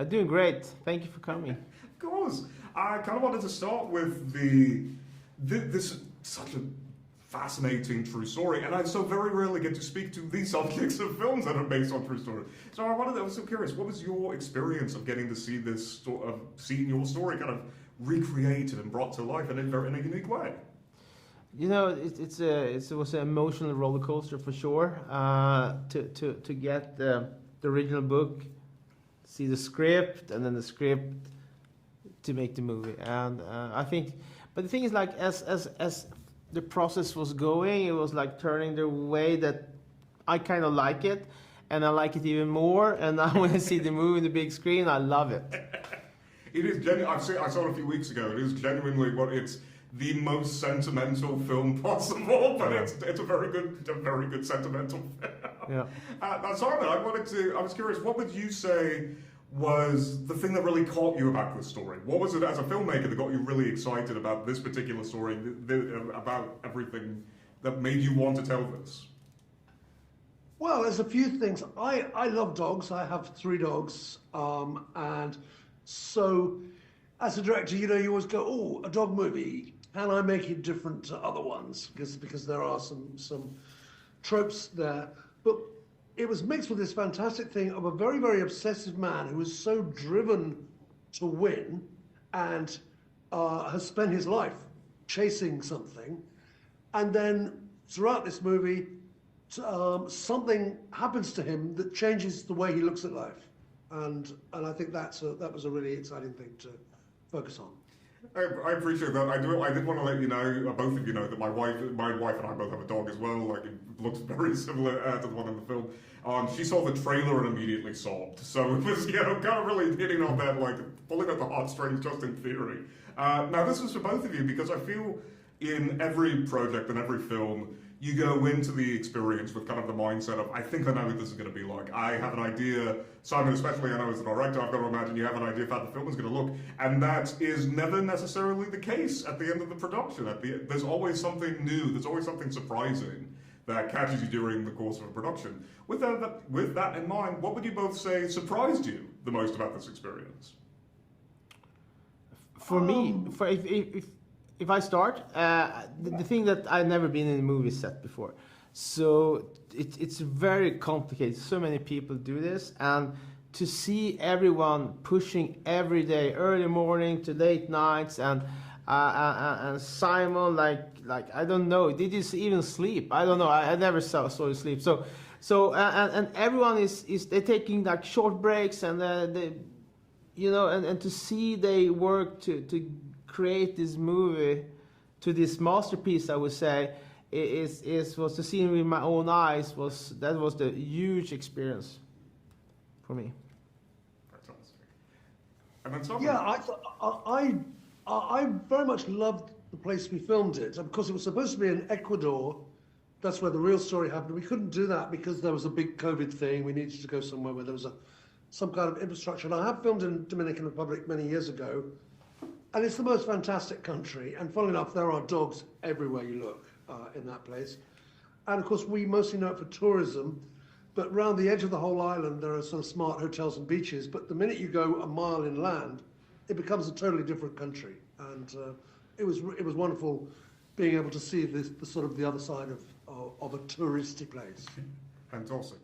Doing great. Thank you for coming. Of course. I kind of wanted to start with this such a fascinating true story, and I so very rarely get to speak to these subjects of films that are based on true story. So I was so curious, what was your experience of getting to see seeing your story kind of recreated and brought to life in a unique way? You know, it was an emotional roller coaster for sure. To get the original book, see the script, and then the script to make the movie. And I think, but the thing is, like, as the process was going, it was like turning the way that I kind of like it, and I like it even more. And now when I see the movie on the big screen, I love it. It is genuine. I saw it a few weeks ago. It is genuinely it's the most sentimental film possible, but it's a very good sentimental film. Yeah. Now, Simon, I was curious, what would you say was the thing that really caught you about this story? What was it as a filmmaker that got you really excited about this particular story, about everything that made you want to tell this? Well, there's a few things. I love dogs. I have 3 dogs, and so as a director, you always go, oh, a dog movie. Can I make it different to other ones? Because there are some tropes there. But it was mixed with this fantastic thing of a very, very obsessive man who was so driven to win and has spent his life chasing something. And then throughout this movie, something happens to him that changes the way he looks at life. And I think that was a really exciting thing to focus on. I appreciate that. I did want to let you know, both of you know, that my wife and I both have a dog as well. Like, it looks very similar to the one in the film. She saw the trailer and immediately sobbed. So it was, kind of really hitting on that, like, pulling at the heartstrings just in theory. Now, this was for both of you because I feel in every project and every film, you go into the experience with kind of the mindset of, I think I know what this is going to be like. I have an idea, Simon especially, I know as a director, I've got to imagine you have an idea of how the film is going to look. And that is never necessarily the case at the end of the production. There's always something new, there's always something surprising that catches you during the course of a production. With that in mind, what would you both say surprised you the most about this experience? For me, if I start, the thing that I've never been in a movie set before, so it's very complicated. So many people do this, and to see everyone pushing every day, early morning to late nights, and Simon, like I don't know, did you even sleep? I don't know. I never saw you sleep. So and everyone is they're taking like short breaks, and they, and to see they work to create this movie to this masterpiece, I would say, was to see it with my own eyes was the huge experience for me. And then Simon. Yeah, I very much loved the place we filmed it. Of course, it was supposed to be in Ecuador. That's where the real story happened. We couldn't do that because there was a big COVID thing. We needed to go somewhere where there was some kind of infrastructure. And I have filmed in Dominican Republic many years ago. And it's the most fantastic country. And funnily enough, there are dogs everywhere you look in that place. And of course, we mostly know it for tourism. But around the edge of the whole island, there are some smart hotels and beaches. But the minute you go a mile inland, it becomes a totally different country. And it was wonderful being able to see the sort of the other side of a touristy place. Fantastic.